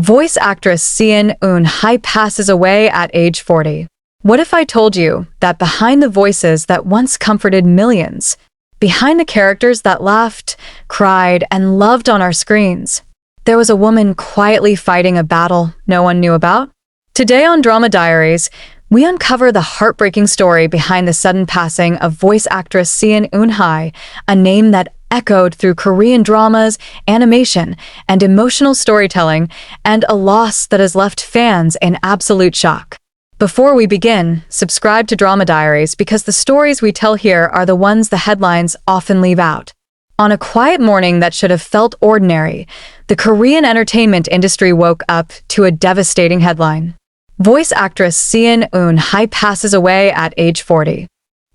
Voice actress Seon Eun Hye passes away at age 40. What if I told you that behind the voices that once comforted millions, behind the characters that laughed, cried, and loved on our screens, there was a woman quietly fighting a battle no one knew about? Today on Drama Diaries, we uncover the heartbreaking story behind the sudden passing of voice actress Seon Eun Hye, a name that echoed through Korean dramas, animation, and emotional storytelling, and a loss that has left fans in absolute shock. Before we begin, subscribe to Drama Diaries because the stories we tell here are the ones the headlines often leave out. On a quiet morning that should have felt ordinary, the Korean entertainment industry woke up to a devastating headline. Voice actress Seon Eun Hye passes away at age 40.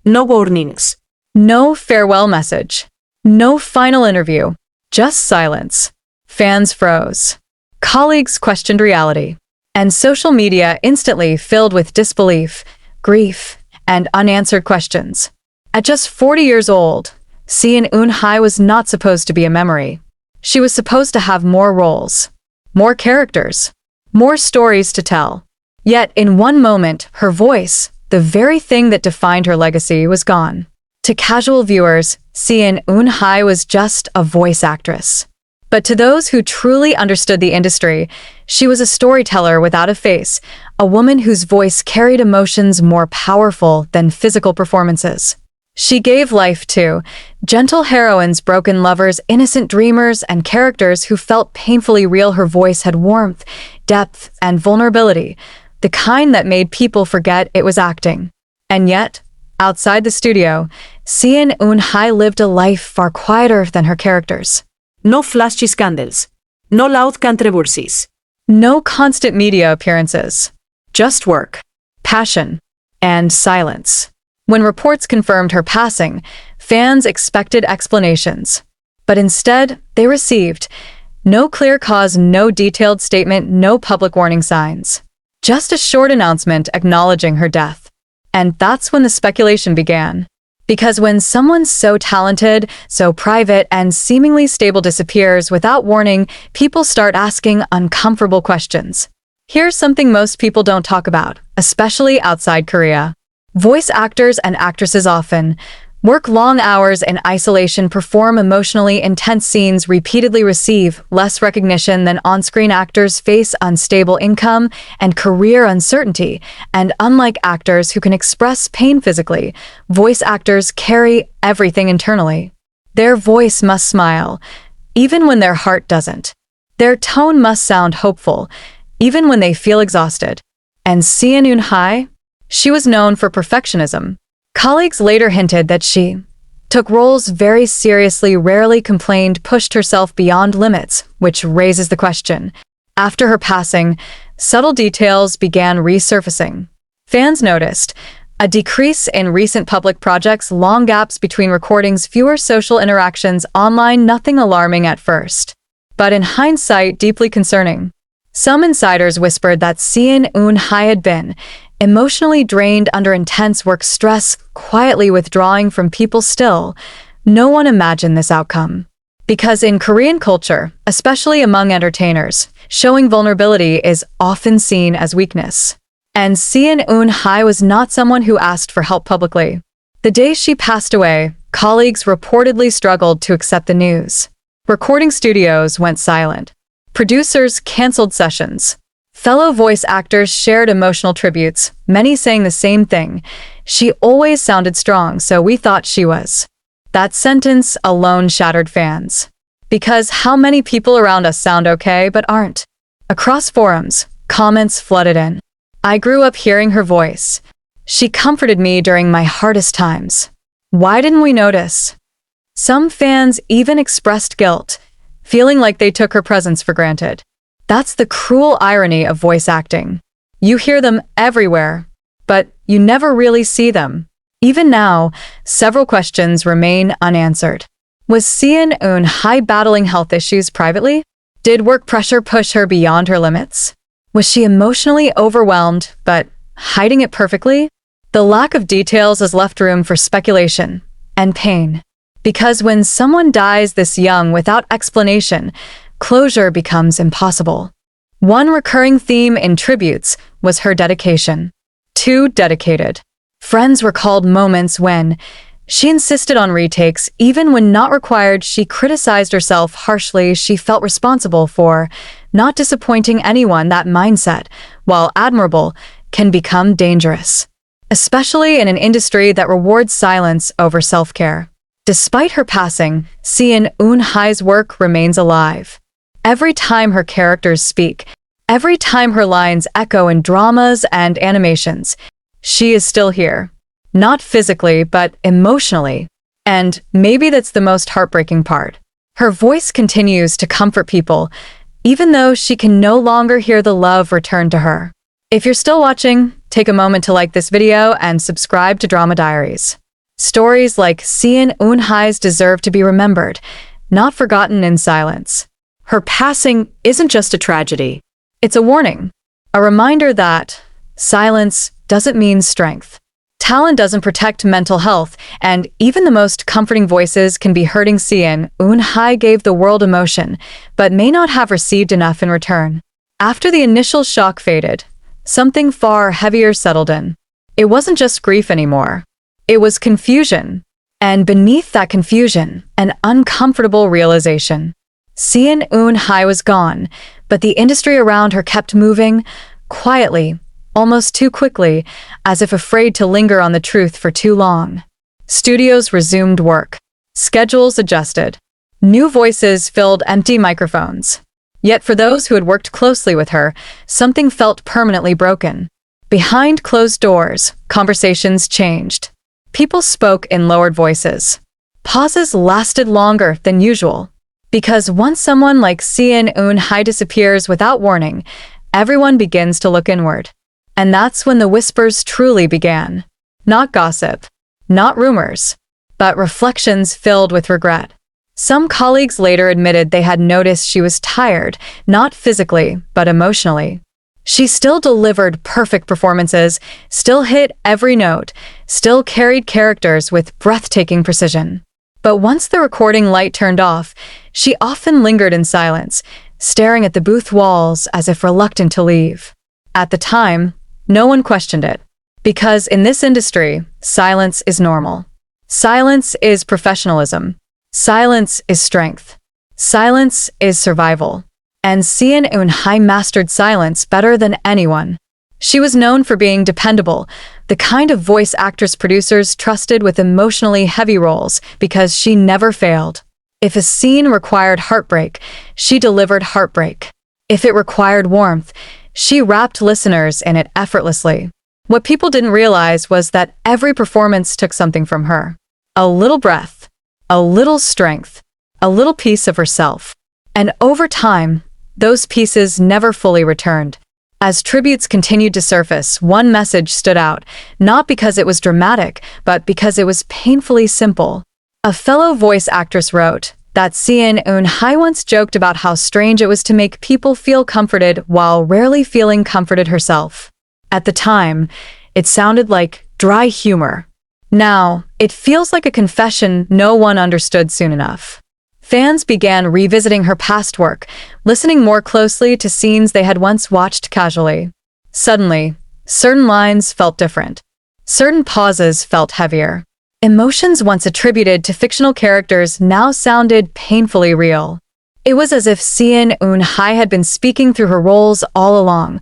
No warnings. No farewell message. No final interview. Just silence. Fans froze. Colleagues questioned reality. And social media instantly filled with disbelief, grief, and unanswered questions. At just 40 years old, Seon Eun Hye was not supposed to be a memory. She was supposed to have more roles, more characters, more stories to tell. Yet in one moment, her voice, the very thing that defined her legacy, was gone. To casual viewers, Seon Eun Hye was just a voice actress. But to those who truly understood the industry, she was a storyteller without a face, a woman whose voice carried emotions more powerful than physical performances. She gave life to gentle heroines, broken lovers, innocent dreamers, and characters who felt painfully real. Her voice had warmth, depth, and vulnerability, the kind that made people forget it was acting. And yet, outside the studio, Seon Eun Hye lived a life far quieter than her characters. No flashy scandals. No loud controversies. No constant media appearances. Just work, passion, and silence. When reports confirmed her passing, fans expected explanations. But instead, they received no clear cause, no detailed statement, no public warning signs. Just a short announcement acknowledging her death. And that's when the speculation began. Because when someone so talented, so private, and seemingly stable disappears without warning, people start asking uncomfortable questions. Here's something most people don't talk about, especially outside Korea. Voice actors and actresses often work long hours in isolation, perform emotionally intense scenes, repeatedly receive less recognition than on-screen actors, face unstable income and career uncertainty, and unlike actors who can express pain physically, voice actors carry everything internally. Their voice must smile, even when their heart doesn't. Their tone must sound hopeful, even when they feel exhausted. And Seon Eun Hye? She was known for perfectionism. Colleagues later hinted that she took roles very seriously, rarely complained, pushed herself beyond limits, which raises the question. After her passing, subtle details began resurfacing. Fans noticed a decrease in recent public projects, long gaps between recordings, fewer social interactions online, nothing alarming at first. But in hindsight, deeply concerning. Some insiders whispered that Seon Eun Hye had been emotionally drained under intense work stress, quietly withdrawing from people. Still, no one imagined this outcome. Because in Korean culture, especially among entertainers, showing vulnerability is often seen as weakness. And Seon Eun Hye was not someone who asked for help publicly. The day she passed away, colleagues reportedly struggled to accept the news. Recording studios went silent. Producers canceled sessions. Fellow voice actors shared emotional tributes, many saying the same thing. She always sounded strong, so we thought she was. That sentence alone shattered fans. Because how many people around us sound okay but aren't? Across forums, comments flooded in. I grew up hearing her voice. She comforted me during my hardest times. Why didn't we notice? Some fans even expressed guilt, feeling like they took her presence for granted. That's the cruel irony of voice acting. You hear them everywhere, but you never really see them. Even now, several questions remain unanswered. Was Seon Eun Hye battling health issues privately? Did work pressure push her beyond her limits? Was she emotionally overwhelmed, but hiding it perfectly? The lack of details has left room for speculation and pain. Because when someone dies this young without explanation, closure becomes impossible. One recurring theme in tributes was her dedication. Too dedicated. Friends recalled moments when she insisted on retakes, even when not required. She criticized herself harshly. She felt responsible for not disappointing anyone. That mindset, while admirable, can become dangerous, especially in an industry that rewards silence over self-care. Despite her passing, Seon Eun Hye's work remains alive. Every time her characters speak, every time her lines echo in dramas and animations, she is still here. Not physically, but emotionally. And maybe that's the most heartbreaking part. Her voice continues to comfort people, even though she can no longer hear the love return to her. If you're still watching, take a moment to like this video and subscribe to Drama Diaries. Stories like Seon Eun Hye's deserve to be remembered, not forgotten in silence. Her passing isn't just a tragedy. It's a warning, a reminder that silence doesn't mean strength. Talent doesn't protect mental health, and even the most comforting voices can be hurting. Seon Eun Hye gave the world emotion, but may not have received enough in return. After the initial shock faded, something far heavier settled in. It wasn't just grief anymore. It was confusion. And beneath that confusion, an uncomfortable realization. Seon Eun Hye was gone, but the industry around her kept moving, quietly, almost too quickly, as if afraid to linger on the truth for too long. Studios resumed work. Schedules adjusted. New voices filled empty microphones. Yet for those who had worked closely with her, something felt permanently broken. Behind closed doors, conversations changed. People spoke in lowered voices. Pauses lasted longer than usual. Because once someone like Seon Eun Hye disappears without warning, everyone begins to look inward. And that's when the whispers truly began. Not gossip, not rumors, but reflections filled with regret. Some colleagues later admitted they had noticed she was tired, not physically, but emotionally. She still delivered perfect performances, still hit every note, still carried characters with breathtaking precision. But once the recording light turned off, she often lingered in silence, staring at the booth walls as if reluctant to leave. At the time, no one questioned it, because in this industry, silence is normal. Silence is professionalism. Silence is strength. Silence is survival. And Seon Eun Hye mastered silence better than anyone. She was known for being dependable, the kind of voice actress producers trusted with emotionally heavy roles because she never failed. If a scene required heartbreak, she delivered heartbreak. If it required warmth, she wrapped listeners in it effortlessly. What people didn't realize was that every performance took something from her. A little breath, a little strength, a little piece of herself. And over time, those pieces never fully returned. As tributes continued to surface, one message stood out, not because it was dramatic, but because it was painfully simple. A fellow voice actress wrote that Seon Eun Hye once joked about how strange it was to make people feel comforted while rarely feeling comforted herself. At the time, it sounded like dry humor. Now, it feels like a confession no one understood soon enough. Fans began revisiting her past work, listening more closely to scenes they had once watched casually. Suddenly, certain lines felt different. Certain pauses felt heavier. Emotions once attributed to fictional characters now sounded painfully real. It was as if Seon Eun Hye had been speaking through her roles all along,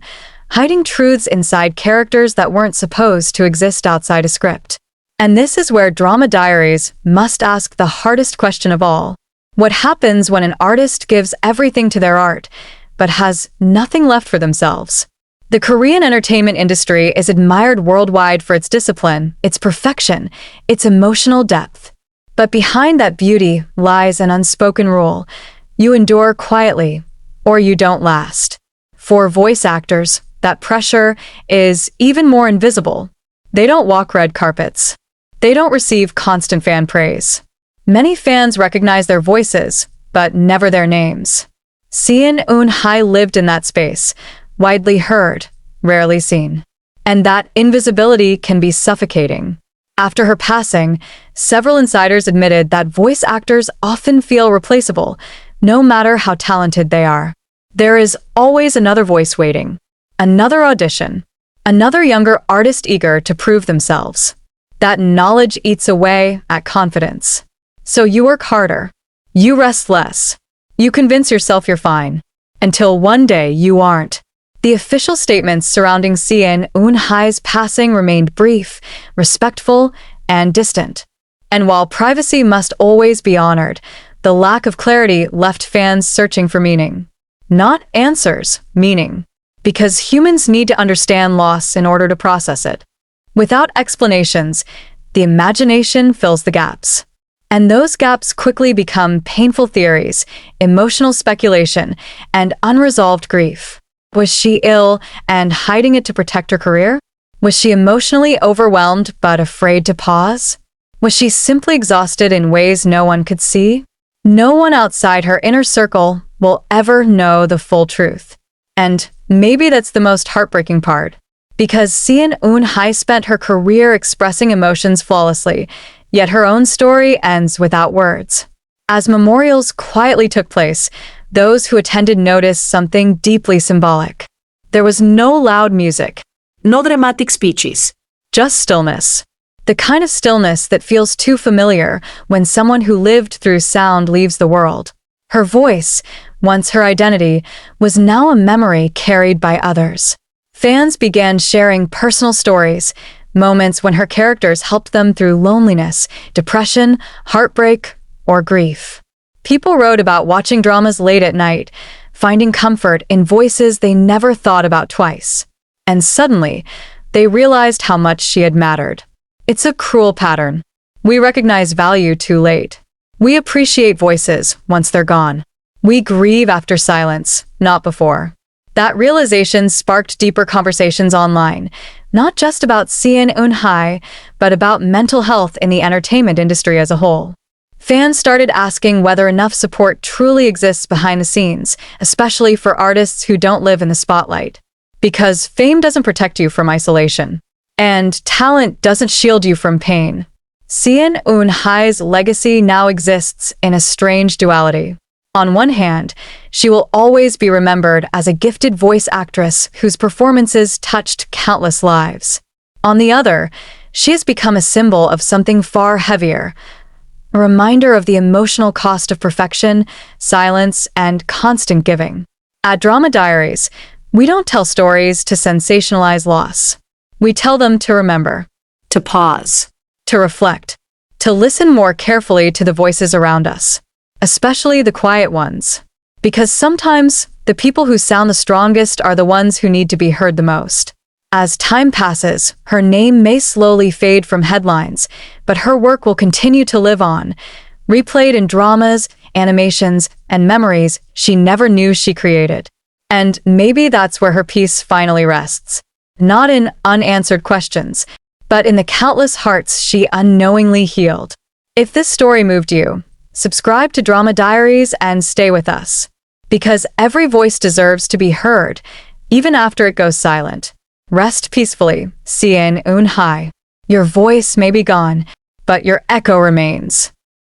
hiding truths inside characters that weren't supposed to exist outside a script. And this is where Drama Diaries must ask the hardest question of all. What happens when an artist gives everything to their art, but has nothing left for themselves? The Korean entertainment industry is admired worldwide for its discipline, its perfection, its emotional depth. But behind that beauty lies an unspoken rule. You endure quietly, or you don't last. For voice actors, that pressure is even more invisible. They don't walk red carpets. They don't receive constant fan praise. Many fans recognize their voices, but never their names. Seon Eun Hye lived in that space, widely heard, rarely seen. And that invisibility can be suffocating. After her passing, several insiders admitted that voice actors often feel replaceable, no matter how talented they are. There is always another voice waiting, another audition, another younger artist eager to prove themselves. That knowledge eats away at confidence. So you work harder. You rest less. You convince yourself you're fine. Until one day you aren't. The official statements surrounding Seon Eun Hye's passing remained brief, respectful, and distant. And while privacy must always be honored, the lack of clarity left fans searching for meaning. Not answers, meaning. Because humans need to understand loss in order to process it. Without explanations, the imagination fills the gaps. And those gaps quickly become painful theories, emotional speculation, and unresolved grief. Was she ill and hiding it to protect her career? Was she emotionally overwhelmed but afraid to pause? Was she simply exhausted in ways no one could see? No one outside her inner circle will ever know the full truth. And maybe that's the most heartbreaking part. Because Seon Eun Hye spent her career expressing emotions flawlessly, yet her own story ends without words. As memorials quietly took place, those who attended noticed something deeply symbolic. There was no loud music, No dramatic speeches. just stillness. The kind of stillness that feels too familiar when someone who lived through sound leaves the world. Her voice, once her identity, was now a memory carried by others. Fans began sharing personal stories, moments when her characters helped them through loneliness, depression, heartbreak, or grief. People wrote about watching dramas late at night, finding comfort in voices they never thought about twice. And suddenly, they realized how much she had mattered. It's a cruel pattern. We recognize value too late. We appreciate voices once they're gone. We grieve after silence, not before. That realization sparked deeper conversations online, not just about Seon Eun Hye, but about mental health in the entertainment industry as a whole. Fans started asking whether enough support truly exists behind the scenes, especially for artists who don't live in the spotlight. Because fame doesn't protect you from isolation. And talent doesn't shield you from pain. Seon Eun Hye's legacy now exists in a strange duality. On one hand, she will always be remembered as a gifted voice actress whose performances touched countless lives. On the other, she has become a symbol of something far heavier, a reminder of the emotional cost of perfection, silence, and constant giving. At Drama Diaries, we don't tell stories to sensationalize loss. We tell them to remember, To pause. to reflect, to listen more carefully to the voices around us, especially the quiet ones. Because sometimes, the people who sound the strongest are the ones who need to be heard the most. As time passes, her name may slowly fade from headlines, but her work will continue to live on, replayed in dramas, animations, and memories she never knew she created. And maybe that's where her peace finally rests. Not in unanswered questions, but in the countless hearts she unknowingly healed. If this story moved you, subscribe to Drama Diaries and stay with us. Because every voice deserves to be heard, even after it goes silent. Rest peacefully, Seon Eun Hye. Your voice may be gone, but your echo remains.